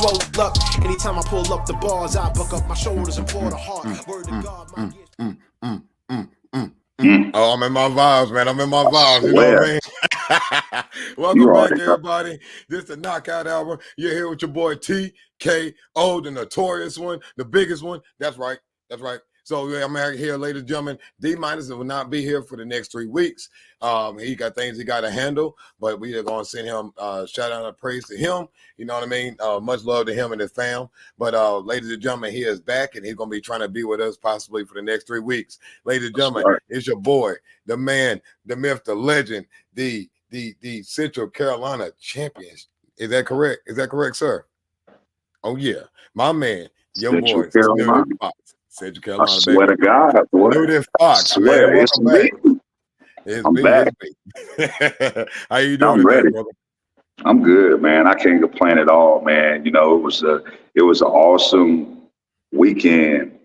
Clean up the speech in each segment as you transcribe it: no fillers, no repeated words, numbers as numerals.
swole up. Anytime I pull up the bars, I buck up my shoulders and pour the heart. Word to God, my Oh, I'm in my vibes, man. I'm in my vibes. You know what I mean? Welcome back, everybody. This is the Knockout Hour. You're here with your boy TKO, the notorious one, the biggest one. That's right. That's right. So I'm out here, ladies and gentlemen. DMINUS will not be here for the next 3 weeks. He got things he got to handle, but we are going to send him shout out and praise to him. You know what I mean? Much love to him and his fam. But ladies and gentlemen, he is back, and he's going to be trying to be with us possibly for the next 3 weeks. Ladies and gentlemen, it's your boy, the man, the myth, the legend, the Central Carolina champion. Is that correct? Is that correct, sir? Oh yeah, my man, your boy, Snooty Fox. Central Carolina, I swear baby. to God, boy. Snooty Fox, I swear, man. Welcome back. I'm back. How you doing I'm today, ready. brother? I'm good, man. I can't complain at all, man. You know, it was an awesome weekend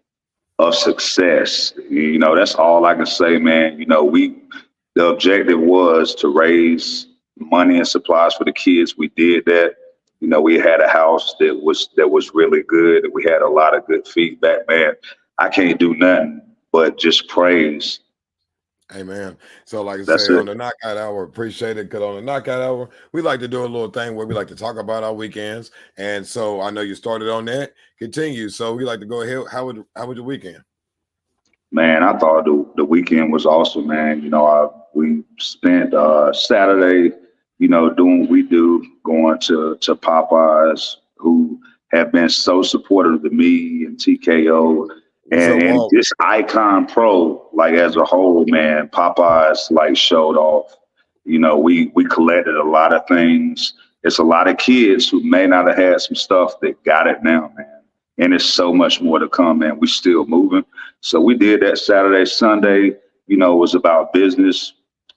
of success. You know, that's all I can say, man. You know, the objective was to raise money and supplies for the kids. We did that. You know, we had a house that was really good, and we had a lot of good feedback, man. I can't do nothing but just praise. Amen. So, like I That's say, it. on the Knockout Hour, appreciate it. Because on the Knockout Hour, we like to do a little thing where we like to talk about our weekends. And so, I know you started on that. Continue. So, we like to go ahead. How was your weekend? Man, I thought the weekend was awesome, man. You know, we spent Saturday, you know, doing what we do, going to Popeyes, who have been so supportive to me and TKO and this Icon Pro, like as a whole, man. Popeyes like showed off. You know, we collected a lot of things. It's a lot of kids who may not have had some stuff that got it now, man. And there's so much more to come, man. We still moving. So we did that Saturday, Sunday. You know, it was about business.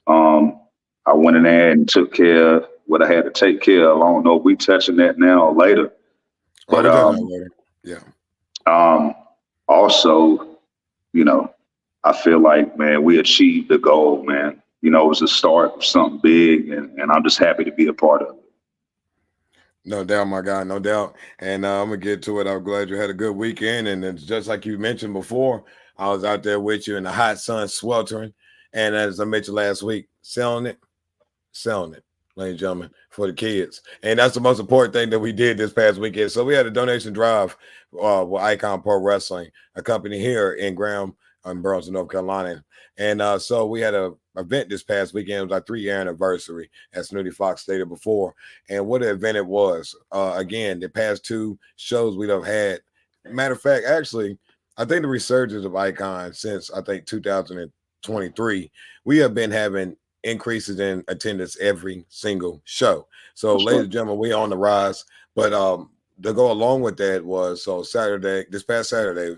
I went in there and took care of what I had to take care of. I don't know if we touching that now or later. But yeah. Also, you know, I feel like, man, we achieved the goal, man. You know, it was the start of something big, and I'm just happy to be a part of it. No doubt, my guy, no doubt. And I'm going to get to it. I'm glad you had a good weekend. And it's just like you mentioned before, I was out there with you in the hot sun sweltering. And as I mentioned last week, selling it, ladies and gentlemen, for the kids. And that's the most important thing that we did this past weekend. So we had a donation drive with Icon Pro Wrestling, a company here in Graham, in Burlington, North Carolina. And so we had a event this past weekend. It was our 3-year anniversary, as Snooty Fox stated before. And what an event it was. Again, the past 2 shows we'd have had. Matter of fact, actually, I think the resurgence of Icon since, I think, 2023, we have been having increases in attendance every single show. So, ladies and gentlemen, we're on the rise. But to go along with that was, so this past Saturday,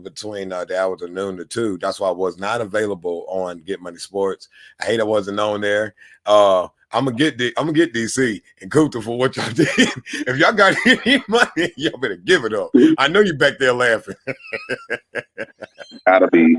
between the hours of noon to 2. That's why I was not available on Get Money Sports. I hate I wasn't on there. I'm gonna get DC and Kuta for what y'all did. If y'all got any money, y'all better give it up. I know you back there laughing. Gotta be.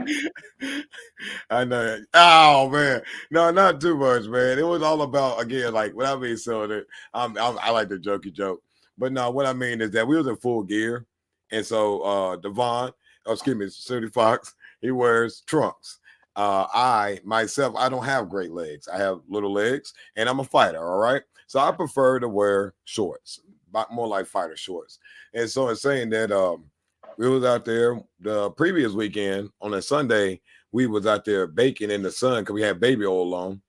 I know. Oh man, no, not too much, man. It was all about, again, like what I mean. So that I like the jokey joke, but no, what I mean is that we was in full gear, and so Devon. Snooty Fox, he wears trunks. I don't have great legs. I have little legs, and I'm a fighter, all right? So I prefer to wear shorts, more like fighter shorts. And so in saying that, we was out there the previous weekend on a Sunday, we was out there baking in the sun because we had baby oil on.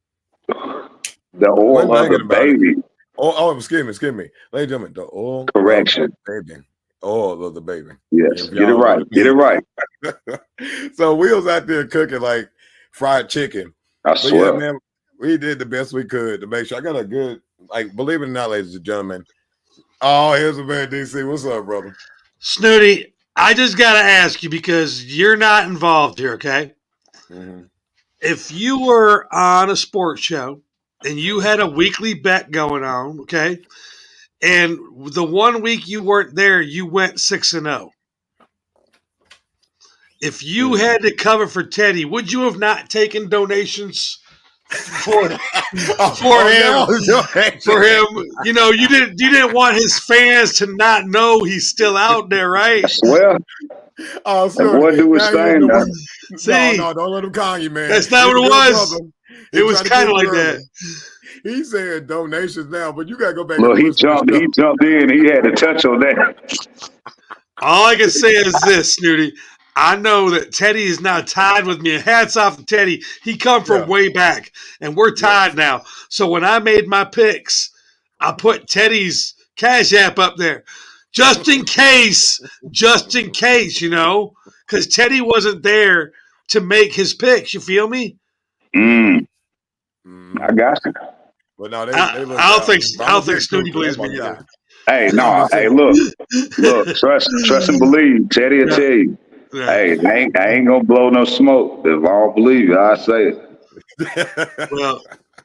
The oil of the baby. Oh, excuse me. Ladies and gentlemen, the oil correction. Of the baby. Oil of the baby. Yes, get it right. Get it right. So we was out there cooking like fried chicken. I swear. Yeah, man, we did the best we could to make sure. I got a good, like, believe it or not, ladies and gentlemen. Oh, here's a man, DC. What's up, brother? Snooty, I just got to ask you because you're not involved here, okay? Mm-hmm. If you were on a sports show and you had a weekly bet going on, okay, and the 1 week you weren't there, you went 6-0. If you had to cover for Teddy, would you have not taken donations for him. You know, you didn't want his fans to not know he's still out there, right? I swear. Oh, That boy do his thing now. See, no, don't let him call you, man. that's not what it was. Brother. It was kind of like that. He said donations now, but you gotta go back. Look, he jumped in. He had to touch on that. All I can say is this, Snooty. I know that Teddy is now tied with me. Hats off to Teddy. He come from way back, and we're tied now. So when I made my picks, I put Teddy's Cash App up there. Just in case, you know, because Teddy wasn't there to make his picks. You feel me? I got you. But no, I don't think Snooty believes me either. Hey, no, hey, look, trust and believe. Teddy will tell you. Yeah. Hey, I ain't gonna blow no smoke. If I don't believe you, I say it. Well,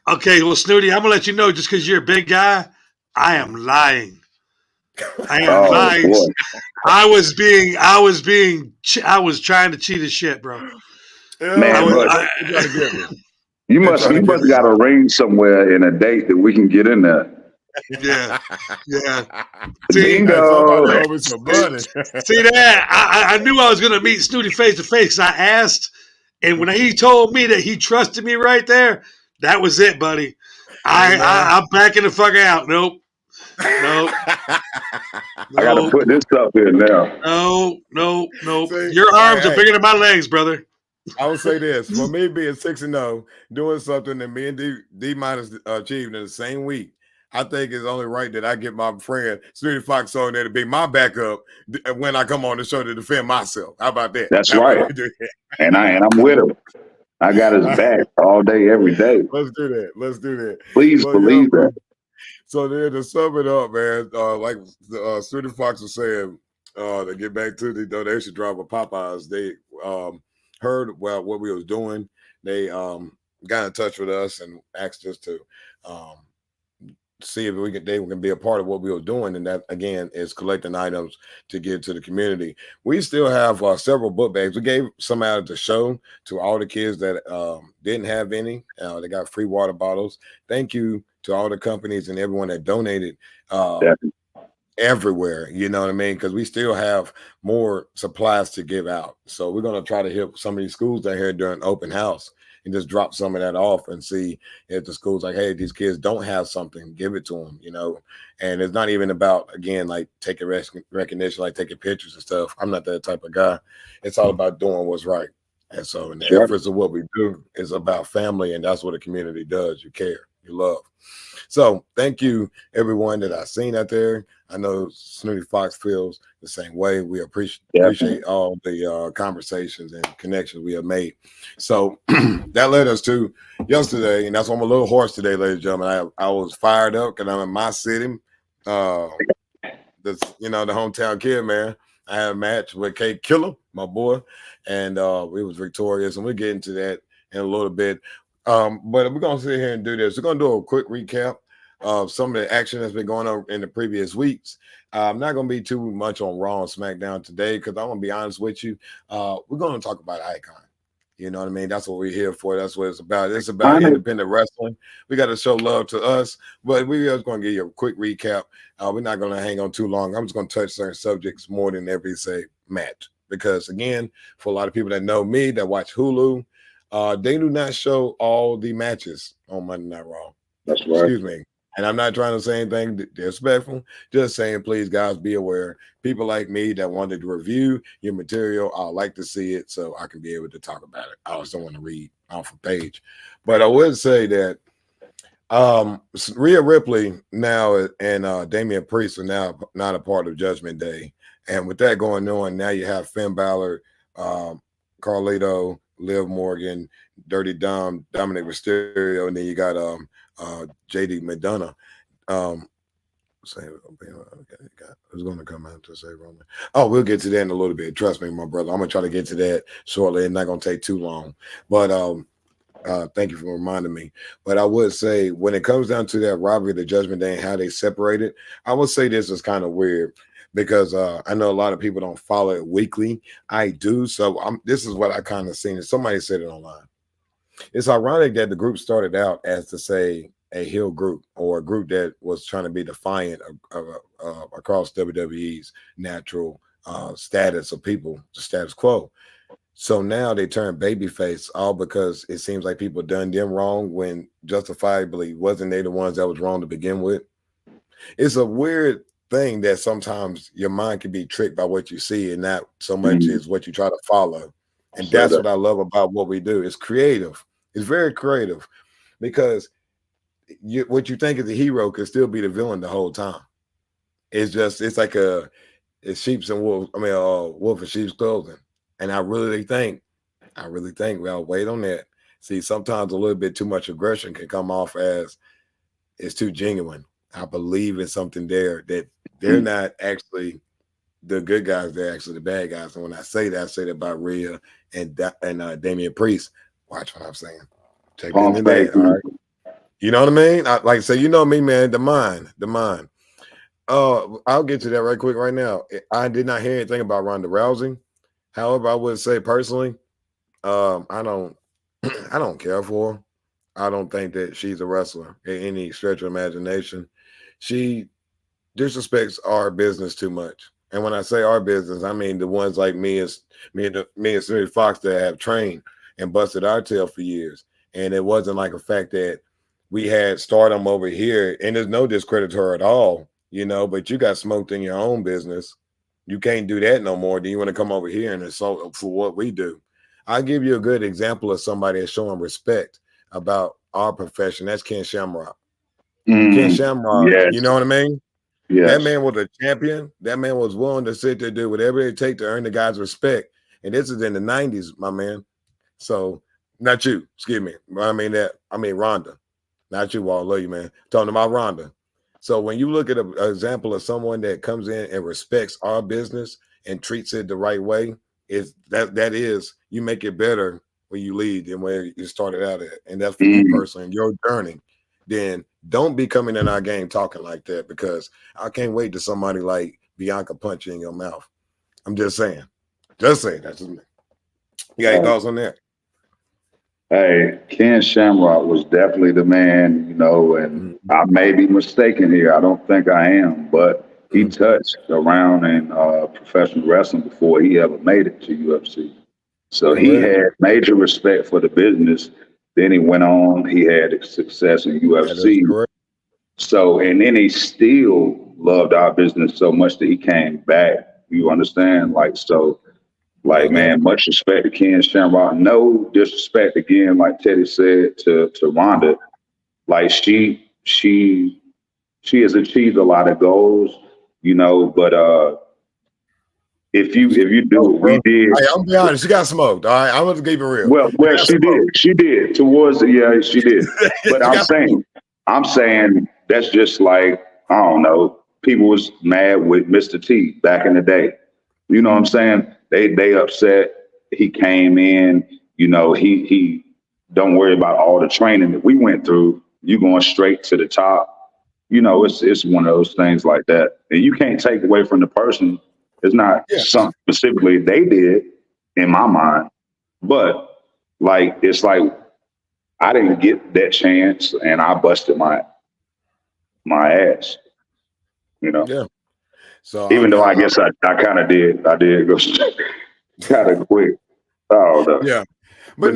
okay, well, Snooty, I'm gonna let you know just because you're a big guy, I am lying. Lying. Boy. I was trying to cheat his shit, bro. Man, you must got a ring somewhere in a date that we can get in there. Yeah. Bingo. See that? I knew I was gonna meet Snooty face to face. I asked, and when he told me that he trusted me right there, that was it, buddy. I'm backing the fuck out. Nope. I got to put this up here now. No. Your arms are bigger than my legs, brother. I would say this: for me being 6-0, doing something that me and D-minus achieved in the same week, I think it's only right that I get my friend Snooty Fox on there to be my backup when I come on the show to defend myself. How about that? That's right. And I'm with him. I got his back all day, every day. Let's do that. Please believe that. So then to sum it up, man, like Snooty Fox was saying, to get back to the donation drive of Popeyes, they heard what we was doing. They got in touch with us and asked us to see if they can be a part of what we were doing, and that again is collecting items to give to the community. We still have several book bags. We gave some out at the show to all the kids that didn't have any. They got free water bottles. Thank you to all the companies and everyone that donated everywhere. You know what I mean? Because we still have more supplies to give out. So we're going to try to hit some of these schools down here during open house and just drop some of that off and see if the school's like, hey, these kids don't have something, give it to them, you know. And it's not even about, again, like taking recognition, like taking pictures and stuff. I'm not that type of guy. It's all about doing what's right. And so in the efforts of what we do is about family, and that's what a community does. You care, you love. So thank you, everyone that I've seen out there. I know Snooty Fox feels the same way. We appreciate all the conversations and connections we have made. So that led us to yesterday, and that's why I'm a little hoarse today, ladies and gentlemen. I was fired up because I'm in my city. The hometown kid, man. I had a match with K Killer, my boy, and we was victorious, and we'll get into that in a little bit. But we're going to sit here and do this. We're going to do a quick recap of some of the action that's been going on in the previous weeks. I'm not going to be too much on Raw and SmackDown today because I'm going to be honest with you. We're going to talk about Icon. You know what I mean? That's what we're here for. That's what it's about. It's about independent wrestling. We got to show love to us, but we are going to give you a quick recap. We're not going to hang on too long. I'm just going to touch certain subjects more than every, say, match. Because, again, for a lot of people that know me, that watch Hulu, they do not show all the matches on Monday Night Raw. That's right. Excuse me. And I'm not trying to say anything disrespectful. Just saying, please, guys, be aware. People like me that wanted to review your material, I'd like to see it so I can be able to talk about it. I also want to read off a page. But I would say that Rhea Ripley now and Damian Priest are now not a part of Judgment Day. And with that going on, now you have Finn Balor, Carlito, Liv Morgan, Dirty Dom, Dominic Mysterio, and then you got JD McDonough. Who's going to come out to say Roman? Oh, we'll get to that in a little bit. Trust me, my brother. I'm going to try to get to that shortly. It's not going to take too long. But thank you for reminding me. But I would say when it comes down to that rivalry, the Judgment Day, and how they separated, I would say this is kind of weird. Because I know a lot of people don't follow it weekly. I do. So this is what I kind of seen. Somebody said it online. It's ironic that the group started out as to say a heel group or a group that was trying to be defiant across WWE's natural status of people, the status quo. So now they turn babyface all because it seems like people done them wrong when justifiably wasn't they the ones that was wrong to begin with. It's a weird thing that sometimes your mind can be tricked by what you see and not so much as what you try to follow. And that's what I love about what we do. It's creative. It's very creative because what you think is a hero could still be the villain the whole time. It's like it's sheep's and wolf. I mean, wolf in sheep's clothing. And I really think, well, wait on that. See, sometimes a little bit too much aggression can come off as it's too genuine. I believe it's something there that they're not actually the good guys, they're actually the bad guys. And when I say that about Rhea and Damian Priest. Watch what I'm saying. Check in the day, all right? You know what I mean? Like I say, you know me, man, the mind. I'll get to that right quick right now. I did not hear anything about Ronda Rousey. However, I would say personally, I don't care for her. I don't think that she's a wrestler in any stretch of imagination. She disrespects our business too much. And when I say our business, I mean the ones like me and Smitty Fox that have trained and busted our tail for years. And it wasn't like a fact that we had stardom over here, and there's no discredit to her at all, you know, but you got smoked in your own business. You can't do that no more. Do you want to come over here and insult for what we do? I'll give you a good example of somebody that's showing respect about our profession. That's Ken Shamrock. Ken Shamrock, yes. You know what I mean? Yes. That man was a champion. That man was willing to sit there, do whatever it take to earn the guy's respect. And this is in the 90s, my man. So, not you, excuse me. I mean Rhonda. Not you, Wall. Love you, man. Talking about Rhonda. So when you look at an example of someone that comes in and respects our business and treats it the right way, that is you make it better when you lead than where you started out at. And that's for you personally, your journey. Then don't be coming in our game talking like that, because I can't wait to somebody like Bianca punch you in your mouth. I'm just saying. That's just me. You got any thoughts on that? Hey, Ken Shamrock was definitely the man, you know, and I may be mistaken here. I don't think I am, but he touched around in professional wrestling before he ever made it to UFC. So he had major respect for the business. Then he went on, he had success in UFC. So, and then he still loved our business so much that he came back. You understand? Man, much respect to Ken Shamrock. No disrespect, again, like Teddy said, to Rhonda. Like she has achieved a lot of goals, you know, but if you do what we did. Hey, I'm be honest, she got smoked. All right, I'm gonna keep it real. Well, she did. She did. She did. But I'm saying that's just like, I don't know, people was mad with Mr. T back in the day. You know what I'm saying? They upset. He came in, you know, he don't worry about all the training that we went through. You going straight to the top. You know, it's one of those things like that. And you can't take away from the person. It's not something specifically they did in my mind. But like, it's like I didn't get that chance and I busted my ass. You know? Yeah. So even though I guess I kind of did. I did go kind of quick. Oh no. Yeah. But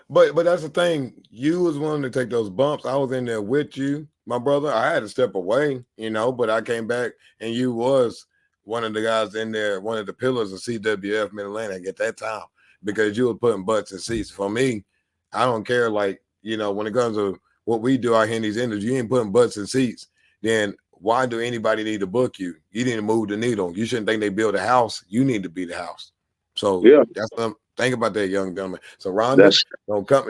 but that's the thing. You was willing to take those bumps. I was in there with you, my brother. I had to step away, you know, but I came back and you was one of the guys in there, one of the pillars of CWF Mid-Atlantic at that time, because you were putting butts in seats. For me, I don't care. Like, you know, when it comes to what we do out here in these industries, you ain't putting butts in seats, then why do anybody need to book you? You need to move the needle. You shouldn't think they build a house. You need to be the house. So that's think about that, young gentleman. So Rhonda,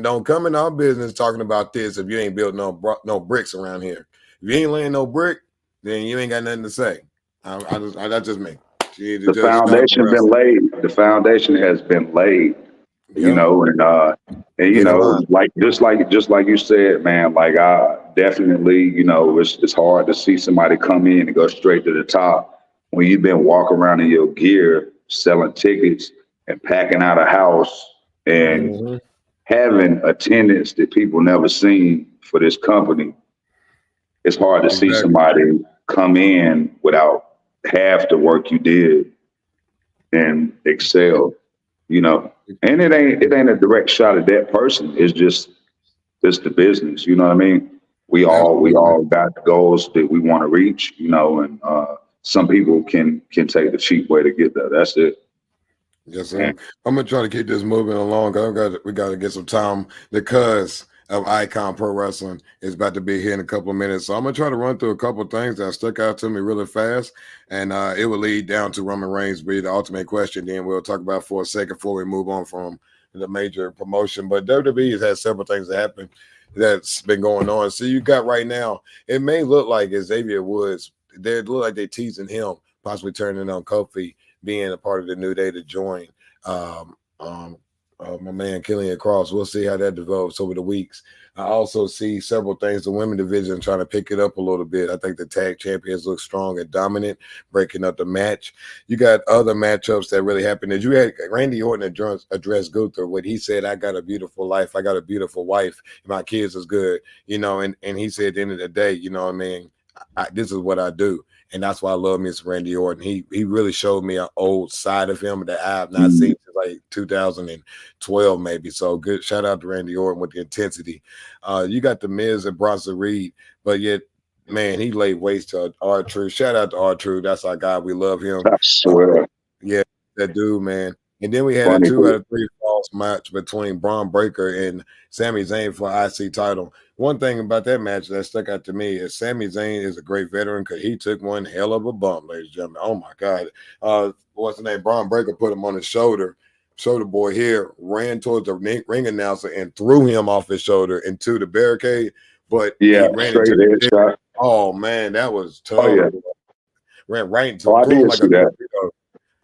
don't come in our business talking about this if you ain't built no bricks around here. If you ain't laying no brick, then you ain't got nothing to say. That's just me. The foundation been laid. The foundation has been laid. You know, and you know, like just like you said, man. Like I definitely, you know, it's hard to see somebody come in and go straight to the top when you've been walking around in your gear, selling tickets and packing out a house and having attendance that people never seen for this company, it's hard to see somebody come in without half the work you did and excel, you know. And it ain't a direct shot at that person. It's just the business, you know what I mean? We all got goals that we want to reach, you know, and some people can take the cheap way to get there. That's it. Yes, sir. I'm gonna try to keep this moving along. We got to get some time because of Icon Pro Wrestling is about to be here in a couple of minutes. So I'm gonna try to run through a couple of things that stuck out to me really fast, and it will lead down to Roman Reigns be the ultimate question. Then we'll talk about for a second before we move on from the major promotion. But WWE has had several things that happen that's been going on. So you got right now, it may look like Xavier Woods. They look like they're teasing him, possibly turning on Kofi being a part of the New Day to join my man Killian Cross. We'll see how that develops over the weeks. I also see several things. The women division trying to pick it up a little bit. I think the tag champions look strong and dominant, breaking up the match. You got other matchups that really happened. As you had Randy Orton address Gunther, what he said, I got a beautiful life, I got a beautiful wife, my kids is good, you know, and he said at the end of the day, you know what I mean, this is what I do. And that's why I love Miss Randy Orton. He really showed me an old side of him that I have not seen since like 2012 maybe. So good shout out to Randy Orton with the intensity. You got the Miz and Bronson Reed, but yet, man, he laid waste to R-Truth. Shout out to R-Truth. That's our guy. We love him. I swear. Yeah, that dude, man. And then we had a 2 out of 3 falls match between Braun Breaker and Sami Zayn for IC title. One thing about that match that stuck out to me is Sami Zayn is a great veteran because he took one hell of a bump, ladies and gentlemen. Oh my God. What's the name? Braun Breaker put him on his shoulder boy here, ran towards the ring announcer and threw him off his shoulder into the barricade. But yeah, he ran straight into head shot. Oh man, that was tough. Oh yeah. Ran right into I did see that.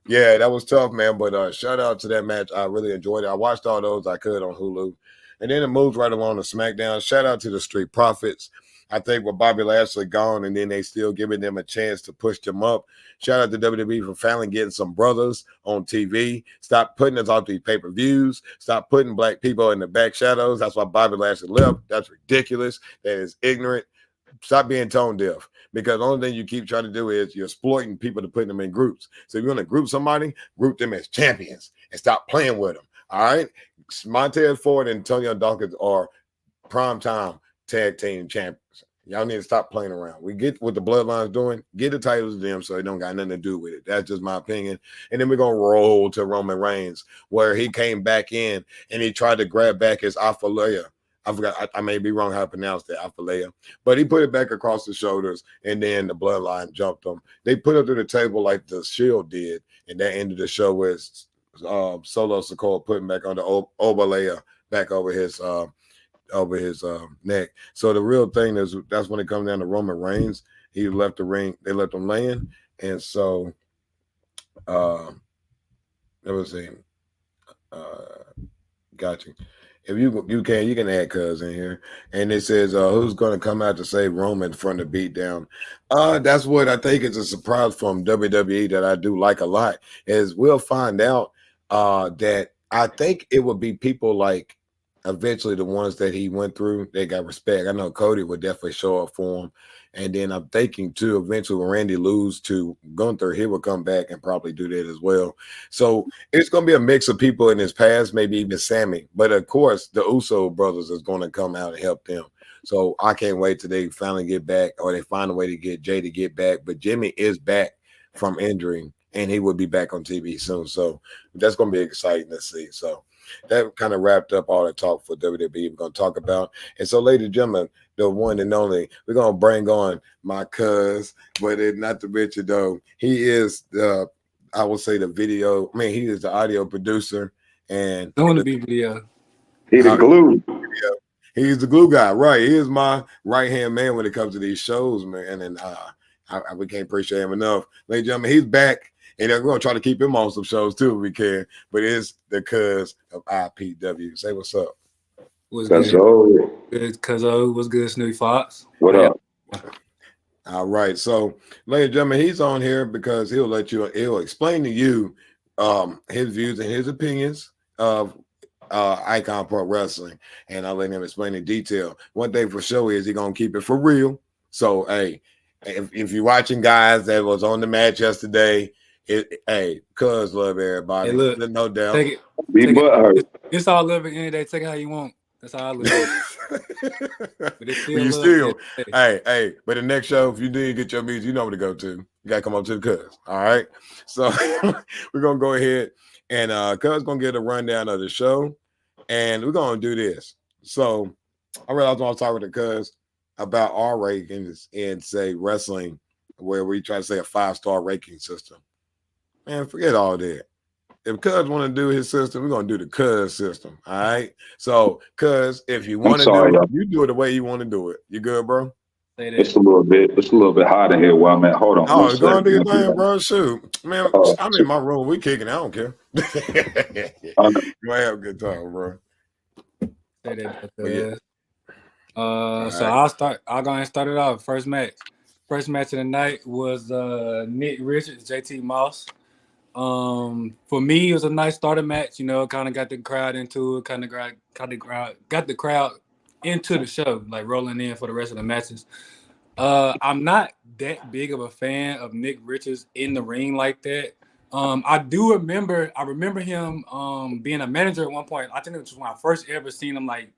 Yeah, that was tough, man. But shout out to that match. I really enjoyed it. I watched all those I could on Hulu. And then it moves right along to SmackDown. Shout out to the Street Profits. I think with Bobby Lashley gone and then they still giving them a chance to push them up. Shout out to WWE for finally getting some brothers on TV. Stop putting us off these pay-per-views. Stop putting black people in the back shadows. That's why Bobby Lashley left. That's ridiculous. That is ignorant. Stop being tone deaf, because the only thing you keep trying to do is you're exploiting people to put them in groups. So if you want to group somebody, group them as champions and stop playing with them. All right. Montez Ford and Antonio Dawkins are primetime tag team champions. Y'all need to stop playing around. We get what the Bloodline's doing, get the titles to them so they don't got nothing to do with it. That's just my opinion. And then we're going to roll to Roman Reigns, where he came back in and he tried to grab back his Alphalea. I forgot, I may be wrong how to pronounce that, Alphalea, but he put it back across the shoulders, and then the Bloodline jumped him. They put it to the table like the Shield did, and that ended the show with Solo Sikoa putting back on the Obalea back over his neck. So the real thing is that's when it comes down to Roman Reigns. He left the ring, they left him laying, and so let me see. Got you. If you can add Cuz in here. And it says, who's going to come out to save Roman from the beatdown? That's what I think is a surprise from WWE that I do like a lot, is we'll find out that I think it would be people like eventually the ones that he went through, they got respect. I know Cody would definitely show up for him. And then I'm thinking too, eventually when Randy lose to Gunther, he will come back and probably do that as well. So it's going to be a mix of people in his past, maybe even Sammy. But of course, the Uso brothers is going to come out and help them. So I can't wait till they finally get back, or they find a way to get Jay to get back. But Jimmy is back from injury, and he will be back on TV soon. So that's going to be exciting to see. So that kind of wrapped up all the talk for WWE we're going to talk about. And so, ladies and gentlemen, the one and only, we're going to bring on my cuz, but not the Richard, though. He is the, I will say, the video. I mean, he is the audio producer. And I want to be video. He's the glue. He's the glue guy, right? He is my right-hand man when it comes to these shows, man. And we can't appreciate him enough. Ladies and gentlemen, he's back. And we're going to try to keep him on some shows, too, if we can. But it's the cuz of IPW. Say what's up. What's That's good? all. Good, Cuzzo. What's good, Snoopy Fox? What up? All right. So, ladies and gentlemen, he's on here because he'll explain to you his views and his opinions of Icon Pro Wrestling, and I'll let him explain in detail. One thing for sure is he's gonna keep it for real. So, hey, if you're watching guys that was on the match yesterday, cuz love everybody. Hey, look, no doubt. take it. Be Take butthurt. It's all love at the end of the day. Take it how you want. That's how I look at it. But it's still you love still, at the end of the day. hey, but the next show, if you did get your music, you know where to go to. You gotta come up to the cuz. All right. So we're gonna go ahead and cuz gonna get a rundown of the show, and we're gonna do this. So I realized I was talking to cuz about our rankings and say wrestling, where we try to say a 5-star ranking system. Man, forget all that. If Cuz want to do his system, we're gonna do the Cuz system. All right. So, Cuz, if you want to do it, you do it the way you want to do it. You good, bro? Say that. It's a little bit hot in here where I'm at. Hold on. Oh, it's gonna do your thing, bro. Shoot, man. I'm in my room. We kicking. I don't care. You might have a good time, bro. Say that. Yeah. So I'll go and start it off. First match of the night was Nick Richards, JT Moss. For me, it was a nice starter match. You know, kind of got the crowd into it. Got the crowd into the show, like rolling in for the rest of the matches. I'm not that big of a fan of Nick Richards in the ring like that. I remember him being a manager at one point. I think it was when I first ever seen him like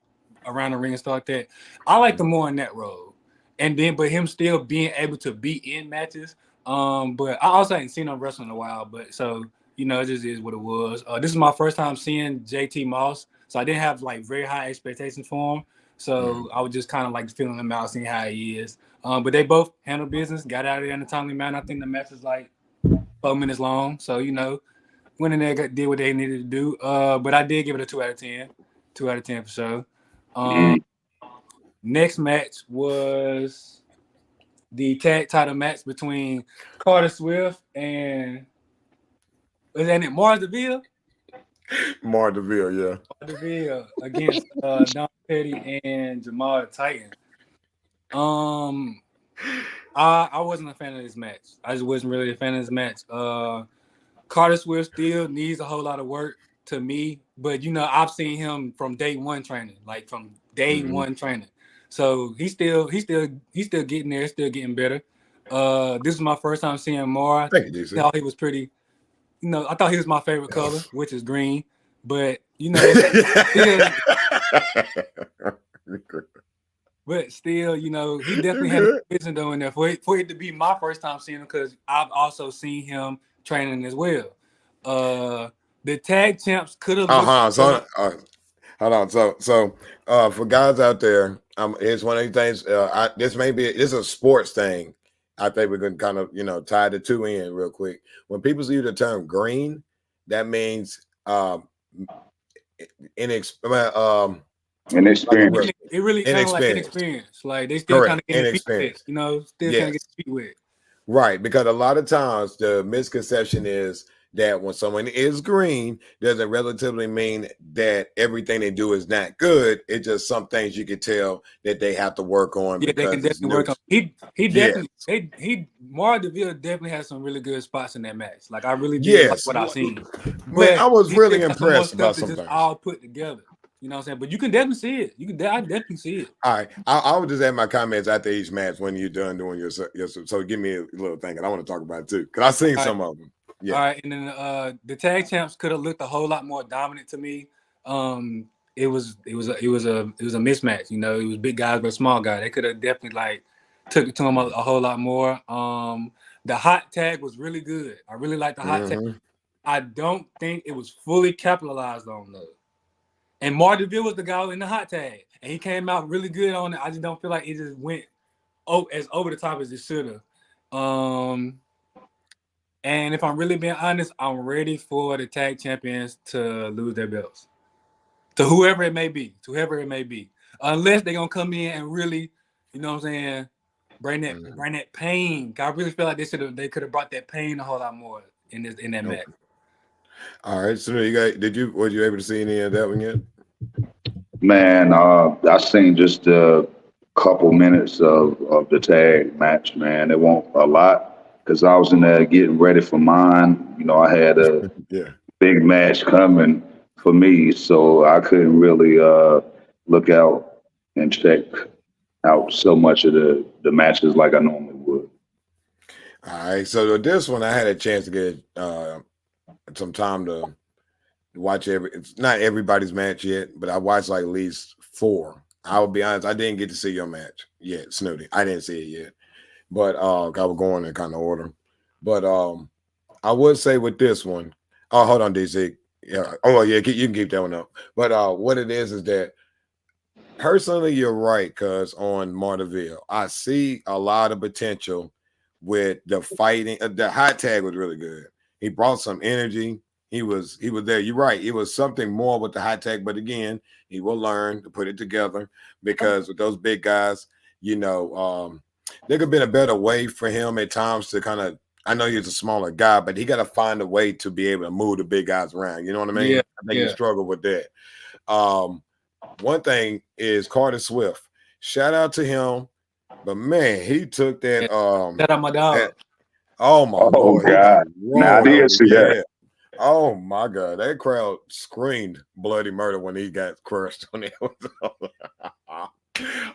around the ring and stuff like that. I liked him more in that role. But him still being able to be in matches. But I also ain't seen him wrestle in a while. But so, you know, it just is what it was. This is my first time seeing JT Moss. So I didn't have like very high expectations for him. So I was just kind of like feeling him out, seeing how he is. But they both handled business, got out of there in a timely manner. I think the match was like 4 minutes long. So, you know, went in there, did what they needed to do. But I did give it a 2 out of 10. 2 out of 10 for sure. Next match was the tag title match between Carter Swift and was that it? Mars DeVille? Mars DeVille, yeah. Mars DeVille against Don Petty and Jamal the Titan. I wasn't a fan of this match. I just wasn't really a fan of this match. Carter Swift still needs a whole lot of work to me, but you know, I've seen him from day one training, like from day one training. So he's still getting there, still getting better. This is my first time seeing Mara. Thank you, DC. I thought he was pretty, you know, I thought he was my favorite color, which is green. But you know, still, you know, he definitely had a vision though in there for it to be my first time seeing him, because I've also seen him training as well. The tag champs could have. Hold on. So for guys out there, it's one of these things. This is a sports thing. I think we're gonna kind of, you know, tie the two in real quick. When people use the term green, that means inexperience. It really kind of like inexperience. Like they still kind of getting feet wet, you know, still kind of getting feet wet. Right, because a lot of times the misconception is that when someone is green, doesn't relatively mean that everything they do is not good. It's just some things you can tell that they have to work on. Yeah, they can definitely work on. Mara DeVille definitely has some really good spots in that match. Like I really did like what I've seen. Man, I was really impressed about some just things. All put together. You know what I'm saying? But you can definitely see it. I definitely see it. All right. I would just add my comments after each match when you're done doing your so give me a little thing, and I want to talk about it too, because I've seen some of them. Yeah. All right, and then the tag champs could have looked a whole lot more dominant to me. It was a mismatch. You know, it was big guys versus small guys. They could have definitely like took it to them a whole lot more. The hot tag was really good. I really liked the hot tag. I don't think it was fully capitalized on though. And Mars DeVille was the guy in the hot tag, and he came out really good on it. I just don't feel like it just went as over the top as it should have. And if I'm really being honest, I'm ready for the tag champions to lose their belts to whoever it may be, unless they're gonna come in and really, you know what I'm saying, bring that pain. I really feel like they could have brought that pain a whole lot more in that match. All right, so were you able to see any of that one yet? Man, I seen just a couple minutes of the tag match. Man, it won't a lot. Because I was in there getting ready for mine. You know, I had a big match coming for me, so I couldn't really look out and check out so much of the matches like I normally would. All right, so this one I had a chance to get some time to watch it's not everybody's match yet, but I watched like at least 4. I will be honest, I didn't get to see your match yet, Snooty. I didn't see it yet, but I was going in kind of order. But I would say with this one, oh, hold on, DC. Yeah, oh yeah, you can keep that one up. But what it is that personally, you're right, because on Marteville, I see a lot of potential with the fighting. The hot tag was really good. He brought some energy. He was there. You're right. It was something more with the high tech, but again, he will learn to put it together because with those big guys, there could have been a better way for him at times to kind of. I know he's a smaller guy, but he got to find a way to be able to move the big guys around. You know what I mean? Yeah, I think he struggled with that. One thing is Carter Swift. Shout out to him, but man, he took that. Shout out my dog. Oh my Lord! God! Now I did see that. Oh my God, that crowd screamed bloody murder when he got crushed on it.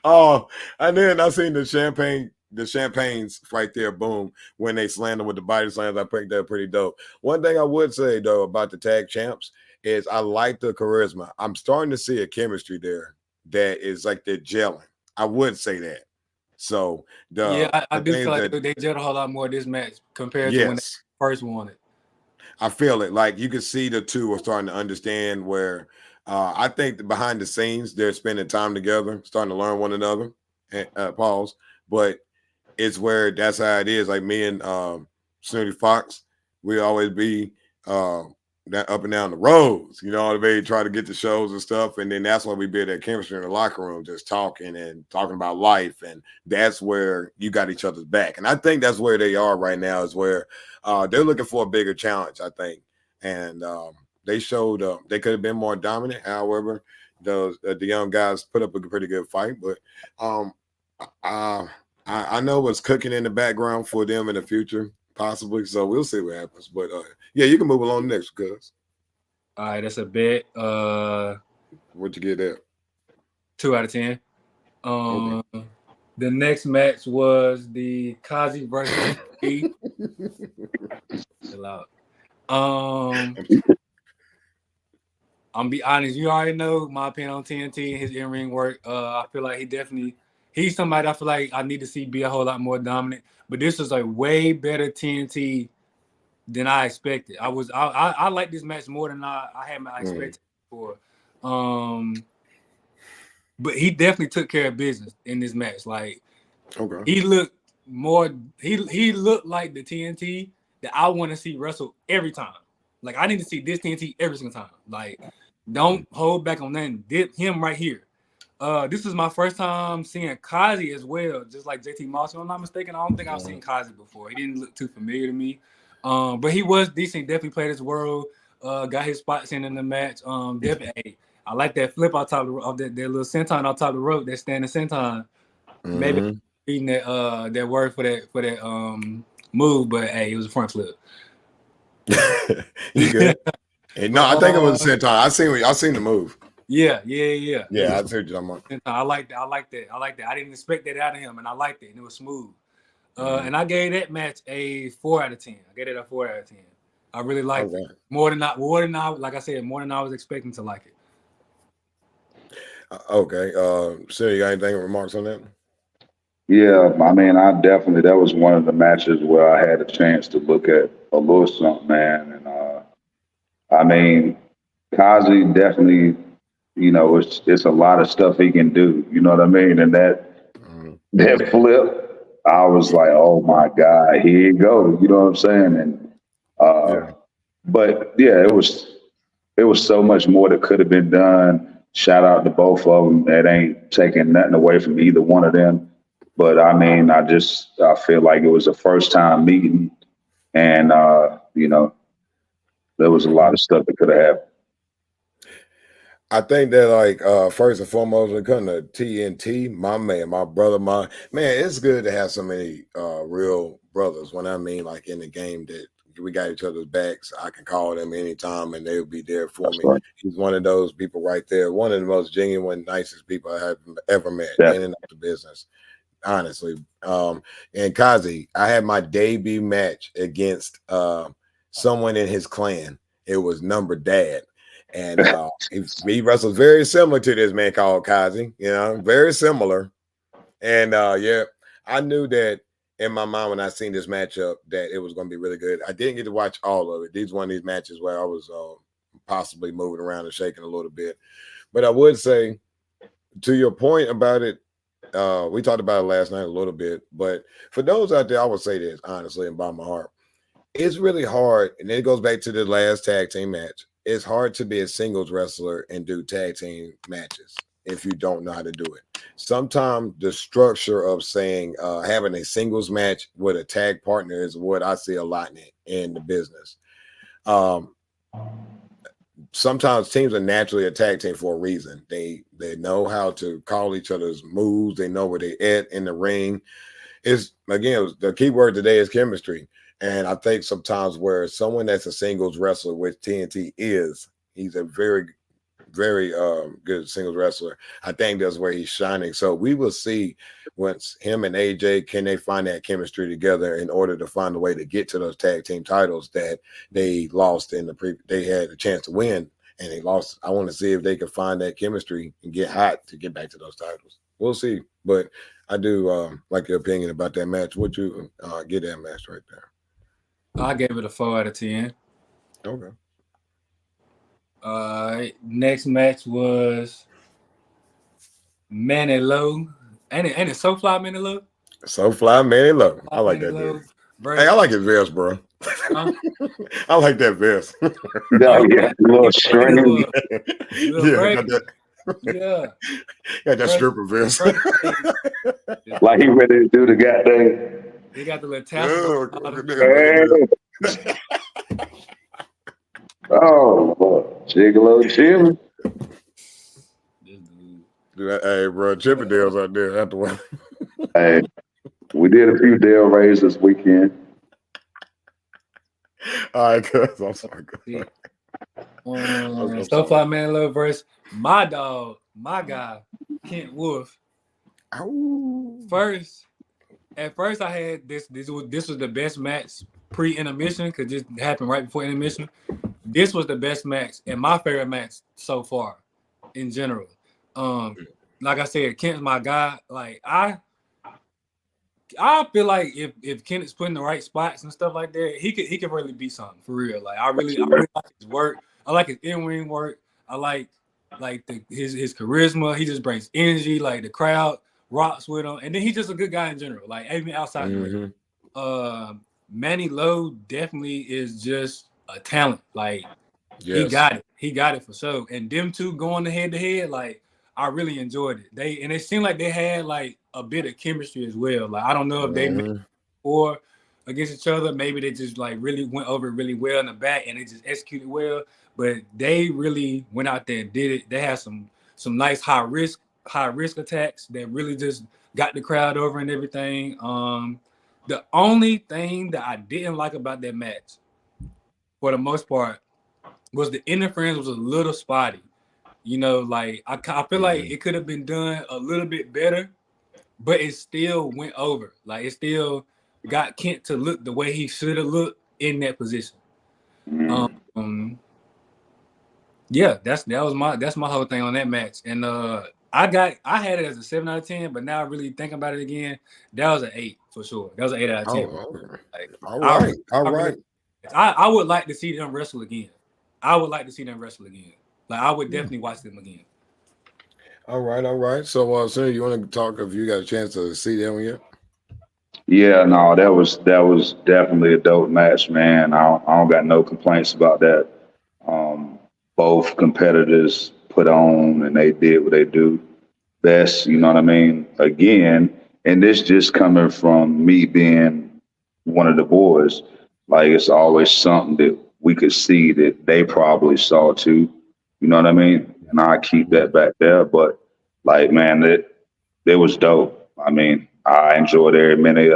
Oh, and then I seen the champagnes right there, boom, when they slammed him with the body slams. I think they're pretty dope. One thing I would say though about the tag champs is I like the charisma. I'm starting to see a chemistry there that is like they're gelling. I would say that. So I do feel like they gelled a whole lot more this match compared to when they first won it. I feel it. Like you can see the two are starting to understand where I think that behind the scenes they're spending time together, starting to learn one another. Pause. But it's where that's how it is. Like me and Snooty Fox, we always be that up and down the roads, you know what I mean? Try to get the shows and stuff. And then that's when we build that chemistry in the locker room, just talking about life. And that's where you got each other's back. And I think that's where they are right now, is where they're looking for a bigger challenge, I think. And they showed they could have been more dominant. However, the young guys put up a pretty good fight. But I know what's cooking in the background for them in the future, possibly. So we'll see what happens. But yeah, you can move along next, cuz. All right, that's a bet. What'd you get there? 2 out of 10. Okay. The next match was the Kazi versus E. Chill out. I'm be honest, you already know my opinion on TNT and his in-ring work. I feel like he's somebody I feel like I need to see be a whole lot more dominant. But this was a way better TNT than I expected. I like this match more than I had expected before. But he definitely took care of business in this match. Like, he looked more. He looked like the TNT that I want to see wrestle every time. Like, I need to see this TNT every single time. Like, don't hold back on that. Did him right here. This is my first time seeing Kazi as well, just like JT Moss. If I'm not mistaken, I don't think I've seen Kazi before. He didn't look too familiar to me. But he was decent. Definitely played his role. Got his spots in the match. Definitely. I like that flip on top of that little senton on top of the rope, that standing senton. Maybe reading that word for that move, but hey, it was a front flip. You good? No, I think it was a senton. I seen the move. Yeah. I see what you're talking about. I like that. I didn't expect that out of him, and I liked it, and it was smooth. And I gave that match a 4 out of 10. I gave it a 4 out of 10. I really liked it more than I was expecting to like it. Okay. So you got anything remarks on that? Yeah, I mean, that was one of the matches where I had a chance to look at a little something, man. And I mean, Kazi definitely, it's a lot of stuff he can do. You know what I mean? And that flip, I was like, oh my God, here you go. You know what I'm saying? And but yeah, it was so much more that could have been done. Shout out to both of them. That ain't taking nothing away from either one of them. But I mean, I feel like it was a first time meeting, and there was a lot of stuff that could have happened. I think that, like, first and foremost, when it comes to TNT, my brother, it's good to have so many real brothers. When I mean, like, in the game that we got each other's backs. I can call them anytime, and they'll be there for me. Right. He's one of those people right there. One of the most genuine, nicest people I have ever met in and out the business. Honestly, and Kazi, I had my debut match against someone in his clan. It was Number Dad, and he wrestles very similar to this man called Kazi. You know, very similar. And yeah, I knew that in my mind when I seen this matchup that it was going to be really good. I didn't get to watch all of it. These one of these matches where I was possibly moving around and shaking a little bit, but I would say to your point about it. We talked about it last night a little bit, but for those out there, I would say this honestly and by my heart, it's really hard. And it goes back to the last tag team match. It's hard to be a singles wrestler and do tag team matches if you don't know how to do it. Sometimes the structure of saying having a singles match with a tag partner is what I see a lot in the business. Sometimes teams are naturally a tag team for a reason. They know how to call each other's moves. They know where they at in the ring. It's again, the key word today is chemistry. And I think sometimes where someone that's a singles wrestler, which TNT is, he's a very, very good singles wrestler. I think that's where he's shining. So we will see once him and AJ, can they find that chemistry together in order to find a way to get to those tag team titles that they lost in they had a chance to win and they lost. I want to see if they can find that chemistry and get hot to get back to those titles. We'll see. But I do like your opinion about that match. Would you get that match right there? I gave it a 4 out of 10. Okay. Next match was Manny Low. Ain't it SoFly Manny Low? SoFly Manny Low. I like that dude. Hey, I like his vest, bro. I like that vest. Yeah, a little string. Got that stripper vest. Like he ready to do the goddamn. He got the little tassels. Oh, boy. Gigolo Jim. Hey, bro, Chippendales out there after. Hey, we did a few Dale Rays this weekend. All right, cuz I'm sorry. SoFly Man Love versus my dog, my guy, Kent Wolf. At first I had this was the best match pre-intermission because this happened right before intermission. This was the best match and my favorite match so far in general. Like I said, Kent's my guy. Like I feel like if Kent is put in the right spots and stuff like that, he could really be something for real. Like I really like his work. I like his in-ring work. I like his charisma. He just brings energy. Like the crowd rocks with him, and then he's just a good guy in general. Like even outside the ring. Manny Lowe definitely is just a talent. Like he got it. He got it for sure. And them two going head to head, like I really enjoyed it. It seemed like they had like a bit of chemistry as well. Like I don't know if they met or against each other. Maybe they just like really went over it really well in the back and they just executed well. But they really went out there and did it. They had some nice high risk attacks that really just got the crowd over and everything. The only thing that I didn't like about that match, for the most part, was the interference was a little spotty. You know, like I feel like it could have been done a little bit better, but it still went over. Like it still got Kent to look the way he should have looked in that position. Yeah, that's my whole thing on that match. And I had it as a 7 out of 10, but now I really think about it again, that was an 8 for sure. That was an 8 out of 10. All right. I would like to see them wrestle again. Like I would definitely watch them again. All right. So, sir, you want to talk if you got a chance to see them yet? Yeah, no, that was definitely a dope match, man. I don't got no complaints about that. Both competitors put on and they did what they do best, you know what I mean? Again, and this just coming from me being one of the boys, like it's always something that we could see that they probably saw too, you know what I mean? And I keep that back there, but like, man, it was dope. I mean, I enjoyed every minute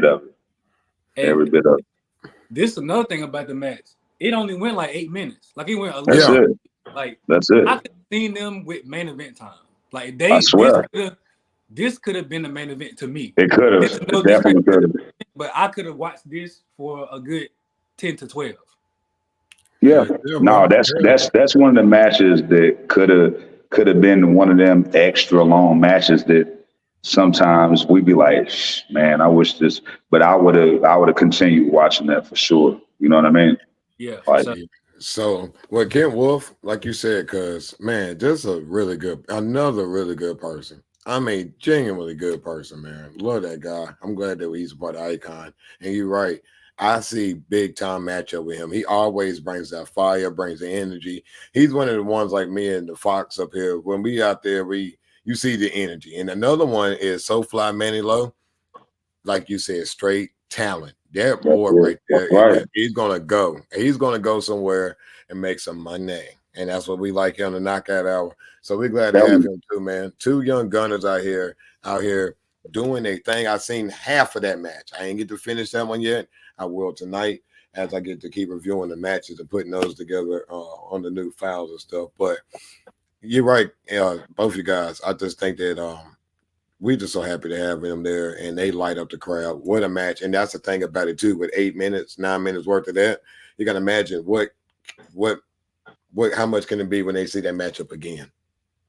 of it, every bit of it. this is another thing about the match. It only went like 8 minutes. Like it went a That's little. it. Like That's it. I could have seen them with main event time. Like I swear. this could have been the main event to me. It could have. It definitely could have. But I could have watched this for a good 10 to 12. Yeah. No, that's one of the matches that could have been one of them extra long matches that sometimes we'd be like, man, I wish this, but I would have continued watching that for sure. You know what I mean? Yeah. Like, so well, Kent Wolf, like you said, because man, just another really good person. I mean, genuinely good person, man. Love that guy. I'm glad that he's a part of Icon. And you're right. I see big time matchup with him. He always brings that fire, brings the energy. He's one of the ones like me and the Fox up here. When we out there, you see the energy. And another one is SoFly Manny Low. Like you said, straight talent. That boy right there, right. He's gonna go. He's gonna go somewhere and make some money. And that's what we like him, the knockout hour. So we're glad to have him too, man. 2 young gunners out here doing their thing. I've seen half of that match. I ain't get to finish that one yet. I will tonight as I get to keep reviewing the matches and putting those together on the new files and stuff. But you're right, both you guys. I just think that we're just so happy to have them there, and they light up the crowd. What a match. And that's the thing about it too, with 8 minutes, 9 minutes worth of that. You got to imagine how much can it be when they see that matchup again?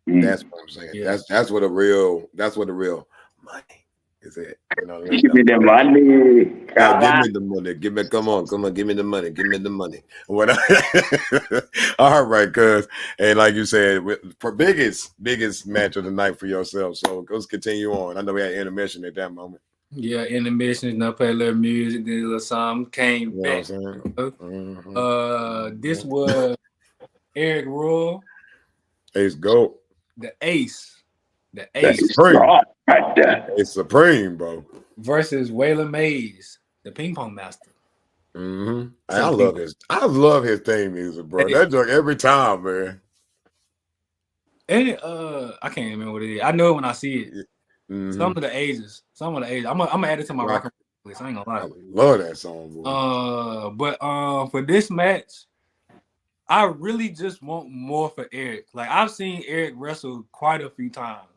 That's what I'm saying. Yeah. That's what the real money is it. You know what I mean? Give me the money. Give me the money. Come on, give me the money. Give me the money. All right, cuz. And like you said, for biggest match of the night for yourself. So let's continue on. I know we had intermission at that moment. Yeah, intermission, play a little music, did a little song, came back. This was Eric Royal. Ace Gold. The Ace. Supreme. It's Supreme, bro. Versus Waylon Mays, the ping pong master. Mm-hmm. I love his theme music, bro. That joke every time, man. And I can't remember what it is. I know it when I see it. Mm-hmm. Some of the ages. I'm gonna add it to my rock list. I ain't gonna lie. I love that song, bro. But for this match, I really just want more for Eric. Like I've seen Eric wrestle quite a few times,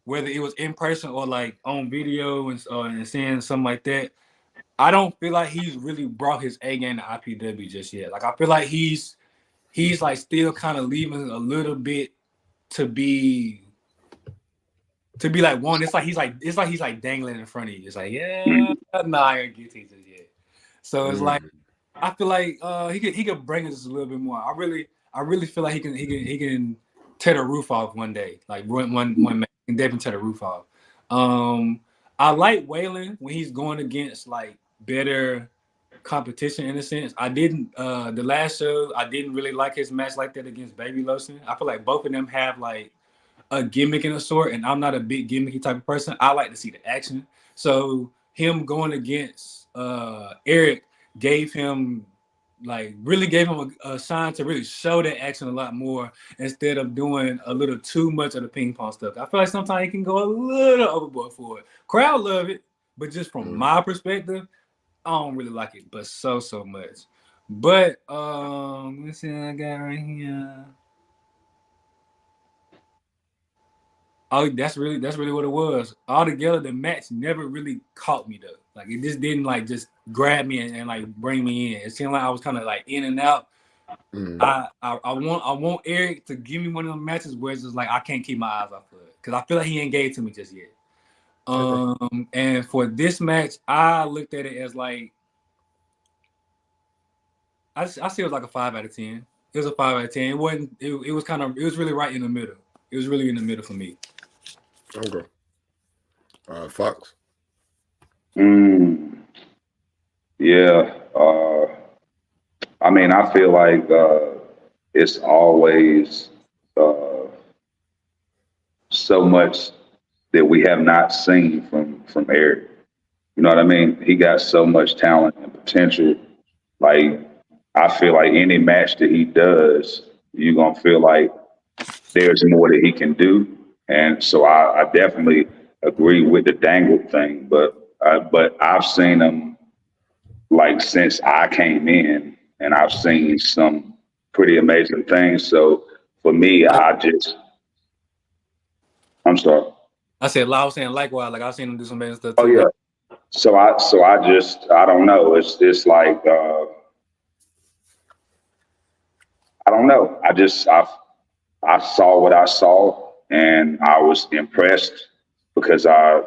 whether it was in person or like on video and seeing something like that. I don't feel like he's really brought his A game to IPW just yet. Like I feel like he's like still kind of leaving a little bit to be like one. It's like he's like dangling in front of you. It's like, yeah, nah, I ain't get to it just yet. So it's like I feel like he could bring us a little bit more. I really feel like he can tear the roof off one day. Like one man can definitely tear the roof off. I like Waylon when he's going against like better competition in a sense. I didn't the last show I didn't really like his match like that against Baby Lotion. I feel like both of them have like a gimmick in a sort, and I'm not a big gimmicky type of person. I like to see the action. So him going against Eric gave him a sign to really show that action a lot more instead of doing a little too much of the ping pong stuff. I feel like sometimes he can go a little overboard for it. Crowd love it, but just from my perspective, I don't really like it, but so much. But let's see what I got right here. Oh, that's really what it was. Altogether, the match never really caught me though. Like it just didn't like just grab me and like bring me in. It seemed like I was kind of like in and out. I want Eric to give me one of them matches where it's just like I can't keep my eyes off of it because I feel like he ain't gave it to me just yet. And for this match, I looked at it as like I see it was like a 5 out of 10. It was a 5 out of 10. It wasn't. It was really right in the middle. It was really in the middle for me. Okay. Fox. Yeah. I mean, I feel like it's always so much that we have not seen from Eric. You know what I mean? He got so much talent and potential. Like, I feel like any match that he does, you're going to feel like there's more that he can do. And so I definitely agree with the dangle thing, but I've seen him like since I came in, and I've seen some pretty amazing things. So for me, I'm sorry. I said, I was saying likewise. Like I've seen him do some amazing stuff Oh too. yeah. So I don't know. It's like I don't know. I saw what I saw, and I was impressed because I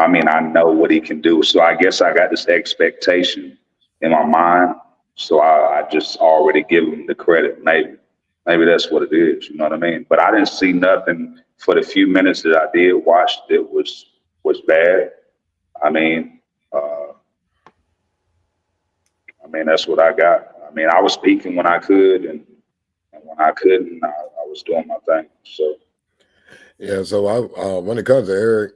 mean, I know what he can do. So I guess I got this expectation in my mind. So I just already give him the credit. Maybe that's what it is. You know what I mean? But I didn't see nothing for the few minutes that I did watch that was bad. I mean, that's what I got. I mean, I was speaking when I could, and when I couldn't, I was doing my thing. So yeah. So when it comes to Eric,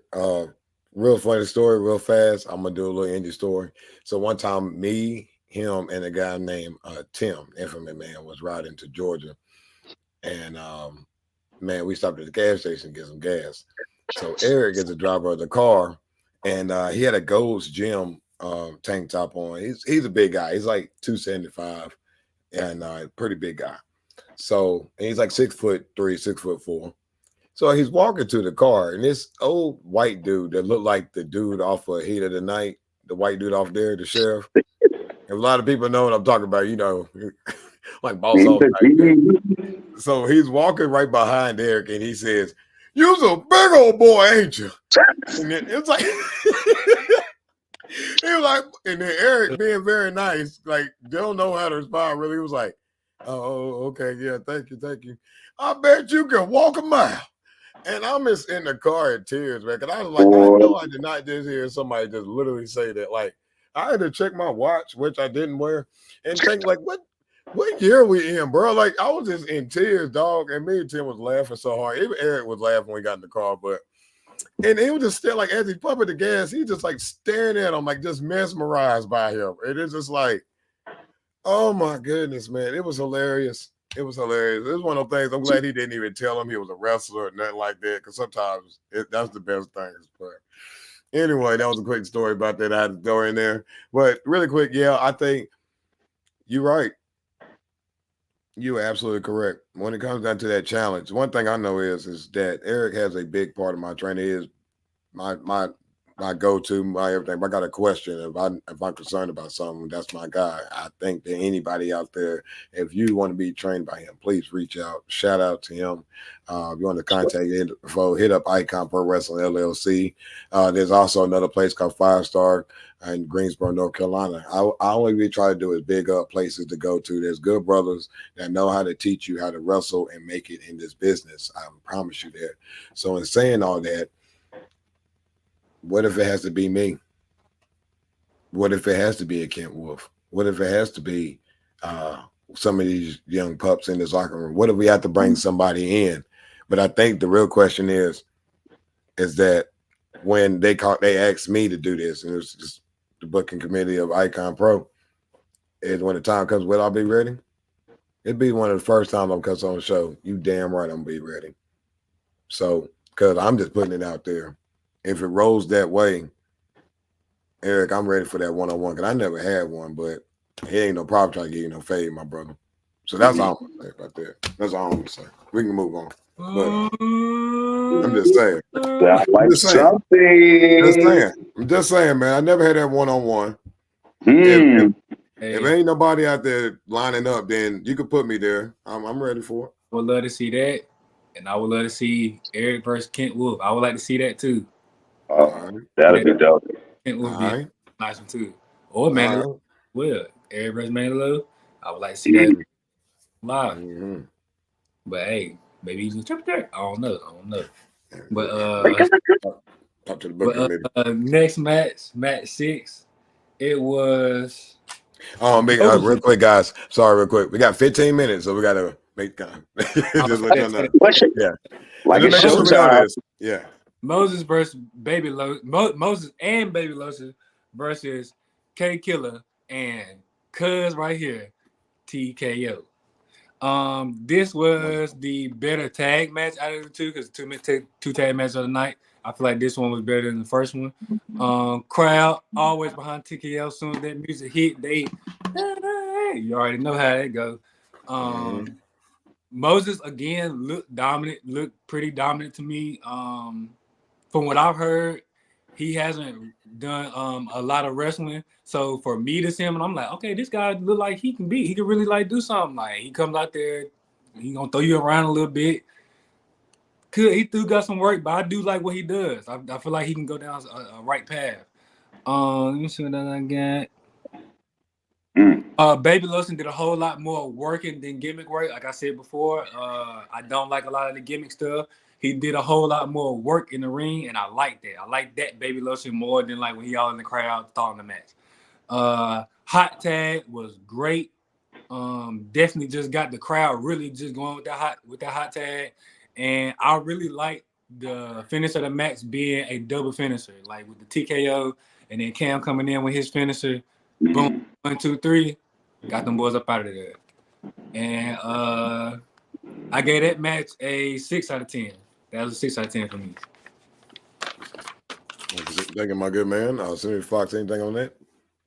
real funny story, real fast. I'm gonna do a little indie story. So one time, me, him, and a guy named Tim, infamous man, was riding to Georgia, and man, we stopped at the gas station to get some gas. So Eric is the driver of the car, and he had a Gold's Gym tank top on. He's a big guy. He's like 275, and pretty big guy. So he's like 6'3", 6'4". So he's walking to the car, and this old white dude that looked like the dude off of Heat of the Night, the white dude off there, the sheriff. And a lot of people know what I'm talking about, you know, like boss off type. So he's walking right behind Derrick, and he says, "You's a big old boy, ain't you?" And then it's like he was like, and then Eric being very nice, like they don't know how to respond. Really, he was like, "Oh, okay, yeah, thank you. I bet you can walk a mile." And I'm just in the car in tears, man. Cause I was like, I know I did not just hear somebody just literally say that. Like, I had to check my watch, which I didn't wear, and think like, what year we in, bro? Like, I was just in tears, dog. And me and Tim was laughing so hard. Even Eric was laughing when we got in the car, and he was just still like, as he pumping the gas, he just like staring at him, like just mesmerized by him. And it's just like, oh my goodness, man. It was hilarious. It was hilarious. It was one of those things. I'm glad he didn't even tell him he was a wrestler or nothing like that, because sometimes that's the best things. But anyway, that was a quick story about that. I had to throw in there. But really quick, yeah, I think you're right. You are absolutely correct. When it comes down to that challenge, one thing I know is that Eric has a big part of my training. Is my go-to, my everything. If I got a question, if I'm concerned about something, that's my guy. I think that anybody out there, if you want to be trained by him, please reach out. Shout out to him. If you want to contact info, hit up Icon Pro Wrestling LLC. There's also another place called 5 Star in Greensboro, North Carolina. I only we try to do is big up places to go to. There's good brothers that know how to teach you how to wrestle and make it in this business. I promise you that. So in saying all that, what if it has to be me? What if it has to be a Kent Wolf? What if it has to be some of these young pups in this locker room? What if we have to bring somebody in? But I think the real question is that when they asked me to do this, and it was just the booking committee of Icon Pro, is when the time comes, will I be ready? It'd be one of the first times I'm cuts on the show. You damn right I'm gonna be ready. So, because I'm just putting it out there. If it rolls that way, Eric, I'm ready for that one-on-one, because I never had one, but he ain't no problem trying to give you no fade, my brother. So that's all I'm gonna say about that. That's all I'm gonna say. We can move on. But I'm just saying. I'm just saying, man. I never had that one-on-one. If ain't nobody out there lining up, then you could put me there. I'm ready for it. I would love to see that. And I would love to see Eric versus Kent Wolf. I would like to see that too. That'd be dope. Kent Wolf be a nice one too. Or Mandalore. Well, Eric versus Mandalore. I would like to see that live. Mm-hmm. But hey, maybe he's in triple threat. I don't know. But talk to the book next match 6, it was real quick, guys. Sorry, real quick. We got 15 minutes, so we gotta make time. Just let you know. Yeah. Like it's showtime. Yeah. Moses versus Baby Moses and Baby Lotion versus K Killer and Cuz right here, TKO. This was the better tag match out of the two, because two tag matches of the night. I feel like this one was better than the first one. Crowd always behind TKO. As soon as that music hit, you already know how that go. Moses again looked pretty dominant to me. From what I've heard, he hasn't done a lot of wrestling. So for me to see him, and I'm like, okay, this guy look like he can really like do something. Like he comes out there, he gonna throw you around a little bit. He got some work, but I do like what he does. I feel like he can go down a right path. Let me see what I got. Baby Lotion did a whole lot more working than gimmick work. Like I said before, I don't like a lot of the gimmick stuff. He did a whole lot more work in the ring, and I like that. I like that Baby Lotion more than like when he all in the crowd starting the match. Hot tag was great. Definitely just got the crowd really just going with that hot tag. And I really like the finish of the match being a double finisher, like with the TKO and then Cam coming in with his finisher. Boom, 1, 2, 3, got them boys up out of there. And I gave that match a 6 out of 10. That was a 6 out of 10 for me. Thank you, my good man. Senator Fox, anything on that?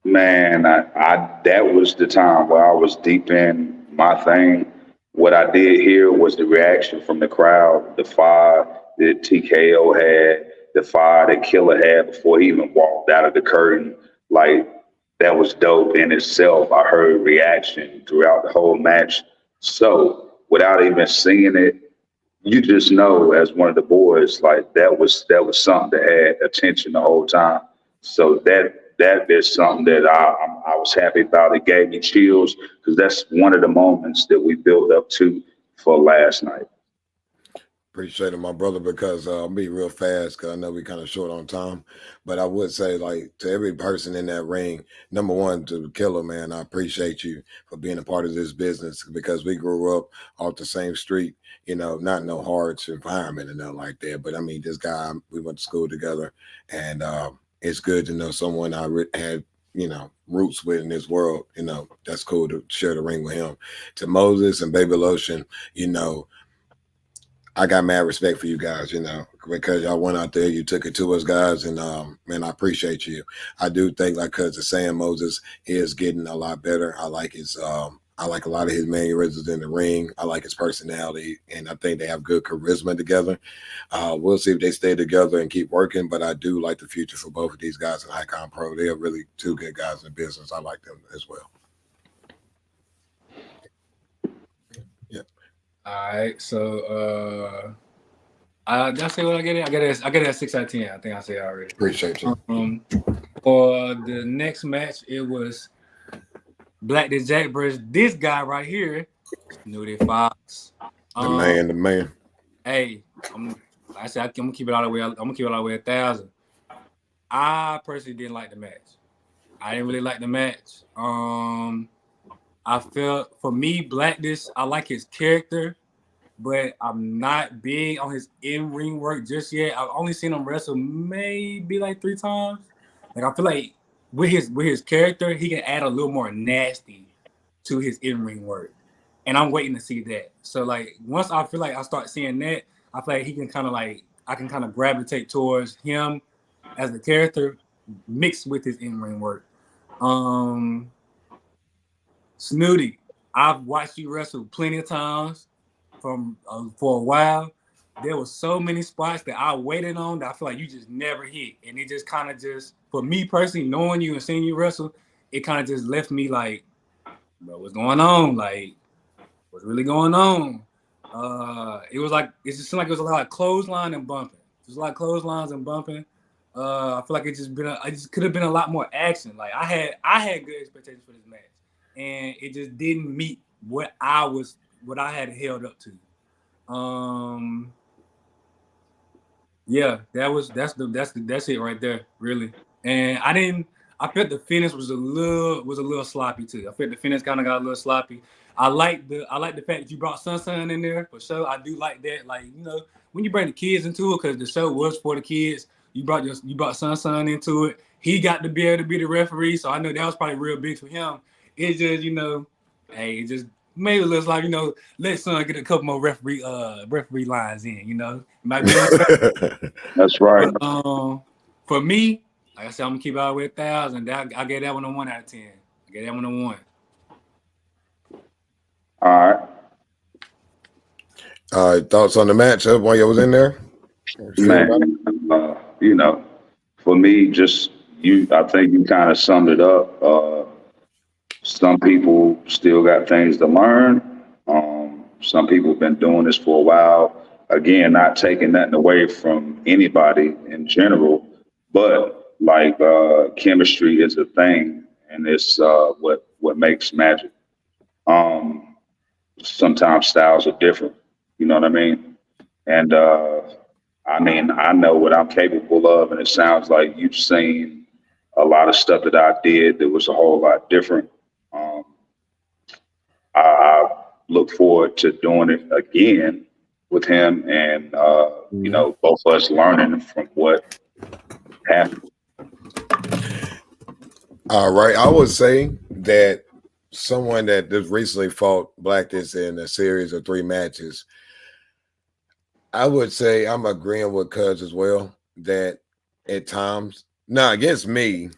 Man, I that was the time where I was deep in my thing. What I did hear was the reaction from the crowd, the fire that TKO had, the fire that Killer had before he even walked out of the curtain. Like, that was dope in itself. I heard reaction throughout the whole match. So without even seeing it, you just know as one of the boys, like that was something that had attention the whole time. So that is something that I was happy about. It gave me chills because that's one of the moments that we built up to for last night. Appreciate it, my brother, because I'll be real fast because I know we kind of short on time. But I would say, like, to every person in that ring, number one, to the Killer, man, I appreciate you for being a part of this business because we grew up off the same street, you know, not no harsh environment and nothing like that. But, I mean, this guy, we went to school together, and it's good to know someone I had, you know, roots with in this world. You know, that's cool to share the ring with him. To Moses and Baby Lotion, you know, I got mad respect for you guys, you know, because y'all went out there, you took it to us, guys, and man, I appreciate you. I do think, like Cousin Sam, Moses is getting a lot better. I like his, I like a lot of his mannerisms in the ring. I like his personality, and I think they have good charisma together. We'll see if they stay together and keep working, but I do like the future for both of these guys in Icon Pro. They are really two good guys in business. I like them as well. All right, so did I say what I get it? I get it at 6 out of 10. I think I said already. Appreciate you. For the next match, it was Black the Jack versus this guy right here, Nudie Fox. The man. Hey, I'm gonna keep it all the way. I'm gonna keep it all the way 1,000. I personally didn't like the match. I didn't really like the match. I felt, for me, Black this, I like his character, but I'm not big on his in-ring work just yet. I've only seen him wrestle maybe like 3 times. Like, I feel like with his character, he can add a little more nasty to his in-ring work. And I'm waiting to see that. So, like, once I feel like I start seeing that, I feel like he can kind of like, I can kind of gravitate towards him as a character mixed with his in-ring work. Snooty, I've watched you wrestle plenty of times for a while. There were so many spots that I waited on that I feel like you just never hit. And it just kind of just, for me personally, knowing you and seeing you wrestle, it kind of just left me like, bro, what's going on? Like, what's really going on? It just seemed like it was a lot of clothesline and bumping. There's a lot of clotheslines and bumping. I feel like it just could have been a lot more action. Like, I had good expectations for this match. And it just didn't meet what I had held up to. Yeah, that's it right there, really. And I felt the finish was a little sloppy too. I felt the finish kind of got a little sloppy. I like the fact that you brought Sunshine in there for sure. I do like that. Like, you know, when you bring the kids into it, because the show was for the kids, you brought Sunshine into it. He got to be able to be the referee, so I know that was probably real big for him. It's just, you know, hey, maybe it looks like, let Son get a couple more referee lines in, might be That's right. But, for me, like I said, I'm gonna keep it all the way 1,000. I gave that one a 1 out of 10. I gave that one a 1. All right. Thoughts on the matchup while you was in there? Man, for me, I think you kind of summed it up. Some people still got things to learn. Some people have been doing this for a while. Again, not taking nothing away from anybody in general, but like chemistry is a thing, and it's what makes magic. Sometimes styles are different. You know what I mean? And I know what I'm capable of, and it sounds like you've seen a lot of stuff that I did that was a whole lot different. I look forward to doing it again with him, and both of us learning from what happened. All right, I would say that someone that just recently fought Blackus in a series of 3 matches, I would say I'm agreeing with Cuz as well, that at times, now against me,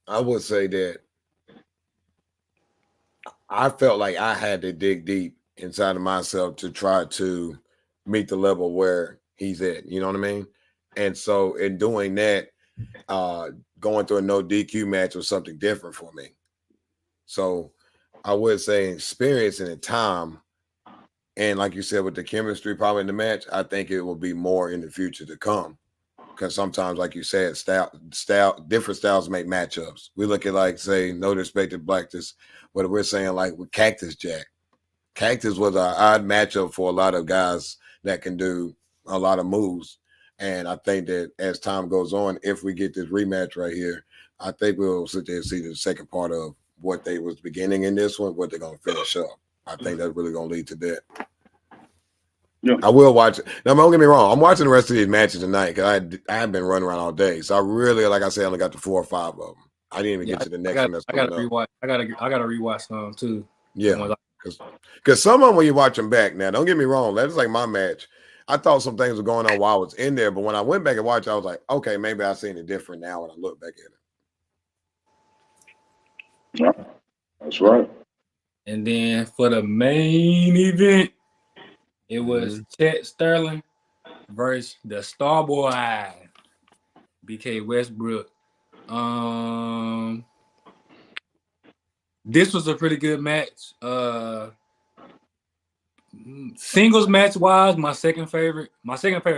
I would say that I felt like I had to dig deep inside of myself to try to meet the level where he's at. You know what I mean? And so in doing that, going through a no DQ match was something different for me. So I would say experience and time, and like you said, with the chemistry probably in the match, I think it will be more in the future to come. Because sometimes, like you said, different styles make matchups. We look at, like, say, no disrespect to Blackus, what we're saying, like with Cactus Jack. Cactus was an odd matchup for a lot of guys that can do a lot of moves. And I think that as time goes on, if we get this rematch right here, I think we'll sit there and see the second part of what they was beginning in this one, what they're going to finish up. I think that's really going to lead to that. Yeah. I will watch it. Now, don't get me wrong. I'm watching the rest of these matches tonight because I have been running around all day. So I really, like I said, only got the 4 or 5 of them. I didn't even get to the next one. That's I got to rewatch. I got to rewatch some too. Yeah, because some of them, when you watch them back, now don't get me wrong, that's like my match. I thought some things were going on while I was in there, but when I went back and watched, I was like, okay, maybe I've seen it different now when I look back at it. Yeah, that's right. And then for the main event, it was Chet Sterling versus the Starboy, BK Westbrook. This was a pretty good match. Singles match wise, my second favorite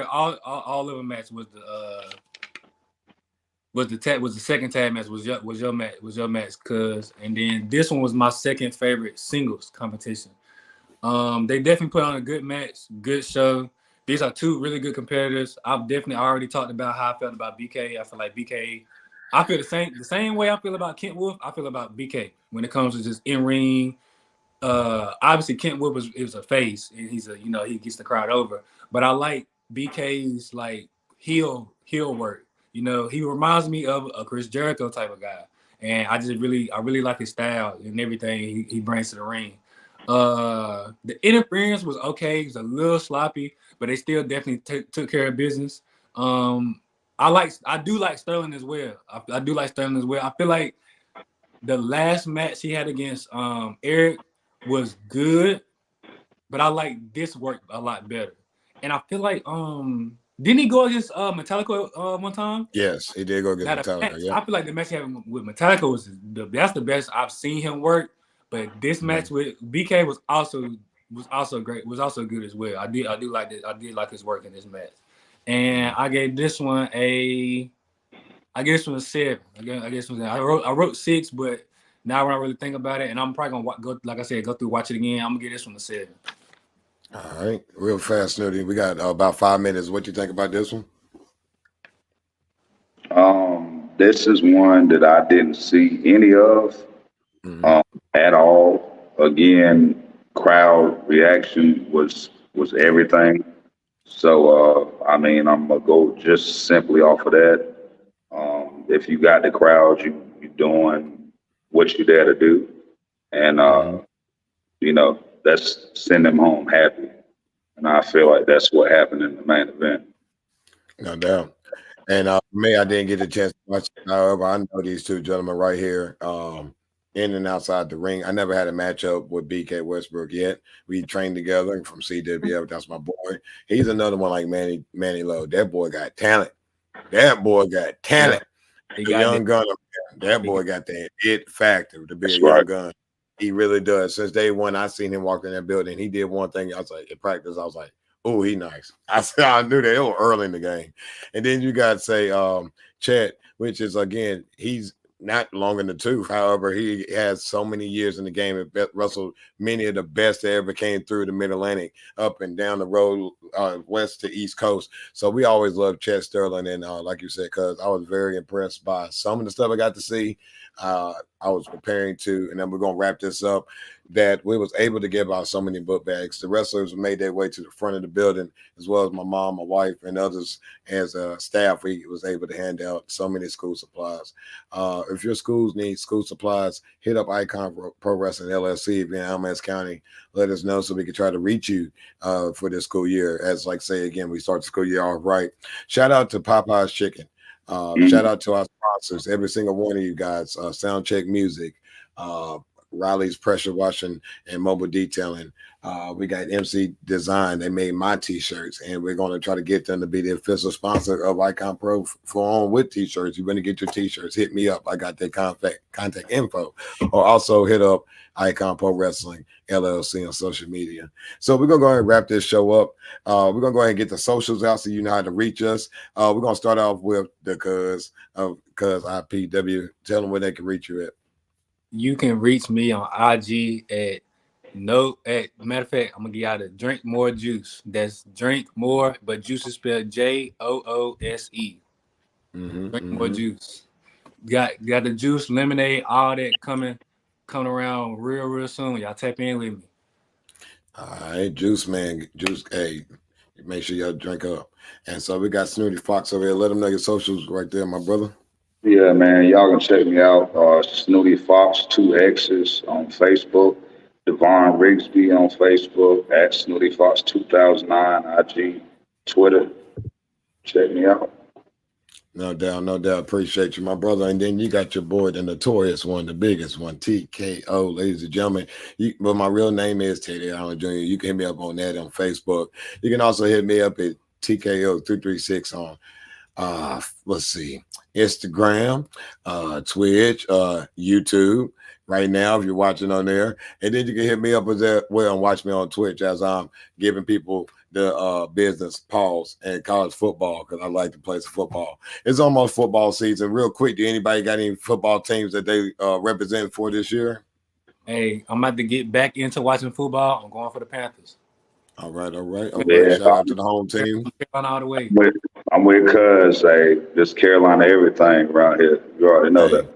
all of the match was the second tag match was your match, cuz. And then this one was my second favorite singles competition. They definitely put on a good match, good show. These are 2 really good competitors. I've definitely already talked about how I felt about BK. I feel like BK, I feel the same way I feel about Kent Wolf, I feel about BK when it comes to just in-ring. Obviously Kent Wolf is a face, and he's he gets the crowd over. But I like BK's like heel work. He reminds me of a Chris Jericho type of guy, and I really like his style and everything he brings to the ring. The interference was okay. It was a little sloppy, but they still definitely took care of business. I do like Sterling as well. I do like Sterling as well. I feel like the last match he had against Eric was good, but I like this work a lot better. And I feel like didn't he go against Metallica one time? Yes, he did go against Metallica. Yeah. I feel like the match he had with Metallica was that's the best I've seen him work. But this match with BK was also great. Was also good as well. I did like this. I did like his work in this match, and I gave this one a 7. I wrote 6, but now when I really think about it, and I'm probably gonna go, like I said, go through, watch it again. I'm gonna give this one a 7. All right, real fast, Snooty. We got about 5 minutes. What you think about this one? This is one that I didn't see any of at all. Again, crowd reaction was everything. So I'm gonna go just simply off of that. If you got the crowd, you're doing what you're there to do. And Let's send them home happy. And I feel like that's what happened in the main event. No doubt. And me, I didn't get a chance to watch it. However, I know these two gentlemen right here, in and outside the ring. I never had a matchup with BK Westbrook yet. We trained together from CWF. That's my boy. He's another one like Manny Lowe. That boy got talent. That boy got talent. He The got young it. gunner. That boy got that it factor to be That's a young right. gun. He really does. Since day one, I seen him walk in that building. He did one thing. I was like, in practice, I was like, oh, he nice. I knew that it was early in the game. And then you got to say Chet, which is, again, he's not long in the tooth. However, he has so many years in the game and wrestled many of the best that ever came through the Mid-Atlantic, up and down the road, west to east coast. So we always love Chet Sterling. And like you said, because I was very impressed by some of the stuff I got to see. I was preparing to, and then we're going to wrap this up, that we was able to give out so many book bags. The wrestlers made their way to the front of the building, as well as my mom, my wife, and others as staff. We was able to hand out so many school supplies. If your schools need school supplies, hit up Icon Pro Wrestling LLC if you're in Alamance County. Let us know so we can try to reach you for this school year. As like say again, we start the school year off right. Shout out to Popeye's Chicken. Shout out to our sponsors, every single one of you guys, Soundcheck Music, Riley's Pressure Washing and Mobile Detailing. We got MC Design. They made my t-shirts, and we're going to try to get them to be the official sponsor of Icon Pro for on with t-shirts. You want to get your t-shirts, hit me up. I got their contact info. Or also hit up Icon Pro Wrestling LLC on social media. So we're going to go ahead and wrap this show up. We're going to go ahead and get the socials out so you know how to reach us. We're going to start off with the Cuz IPW. Tell them where they can reach you at. You can reach me on IG at matter of fact, I'm gonna give y'all the Drink More Juice. That's Drink More, but juice is spelled JOOSE. Drink More Juice. Got the juice, lemonade, all that coming around real soon. Y'all tap in with me. All right, Juice Man, Juice. Hey, make sure y'all drink up. And so we got Snooty Fox over here. Let them know your socials right there, my brother. Yeah, man, y'all can check me out. Snooty Fox 2X's on Facebook. Devon Rigsby on Facebook, at Snooty Fox 2009, IG, Twitter. Check me out. No doubt. Appreciate you, my brother. And then you got your boy, the notorious one, the biggest one, TKO, ladies and gentlemen. But my real name is Teddy Allen Jr. You can hit me up on that on Facebook. You can also hit me up at TKO336 on let's see, Instagram, Twitch, YouTube. Right now, if you're watching on there, and then you can hit me up as well and watch me on Twitch as I'm giving people the business pause and college football because I like to play some football. It's almost football season. Real quick, do anybody got any football teams that they represent for this year? Hey, I'm about to get back into watching football. I'm going for the Panthers. All right. Yeah, Shout out to the home team. Carolina all the way. I'm with Cuz. This Carolina everything around here. You already know that.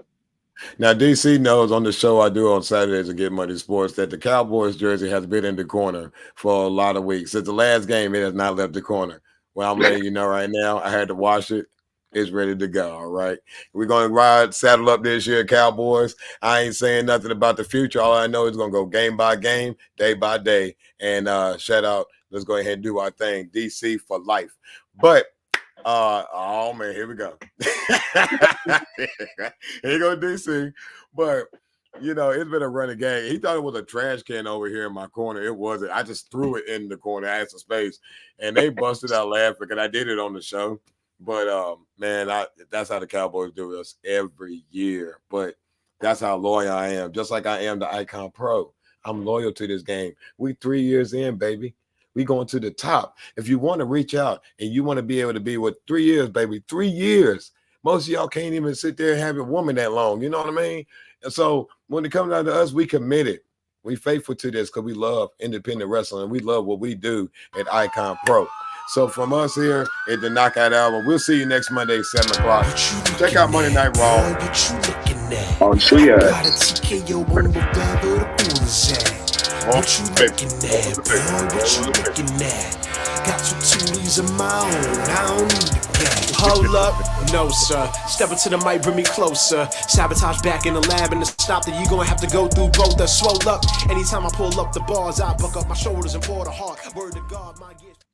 Now, DC knows on the show I do on Saturdays at Get Money Sports that the Cowboys jersey has been in the corner for a lot of weeks. Since the last game, it has not left the corner. Well, I'm letting you know right now, I had to wash it. It's ready to go, all right? We're going to saddle up this year, Cowboys. I ain't saying nothing about the future. All I know is going to go game by game, day by day. And shout out, let's go ahead and do our thing. DC for life. But oh man, here we go. Here go DC. But it's been a running game. He thought it was a trash can over here in my corner. It wasn't. I just threw it in the corner. I had some space, and they busted out laughing because I did it on the show. But man, that's how the Cowboys do us every year. But that's how loyal I am. Just like I am to Icon Pro. I'm loyal to this game. We 3 years in, baby. We going to the top. If you want to reach out and you want to be able to be with 3 years, baby, 3 years. Most of y'all can't even sit there and have a woman that long. You know what I mean? And so when it comes down to us, we committed. We faithful to this because we love independent wrestling. We love what we do at Icon Pro. So from us here at the Knockout Hour, we'll see you next Monday, 7 o'clock. Check out Monday Night Raw. On Tria. What you looking at, boy? What you looking at? Got 2 2s of my own, I don't need a gang. Hold up, no sir. Step into the mic, bring me closer. Sabotage back in the lab, and to stop that you gonna have to go through both. The swole up. Anytime I pull up the bars, I buck up my shoulders and pour the heart. Word to God, my gift.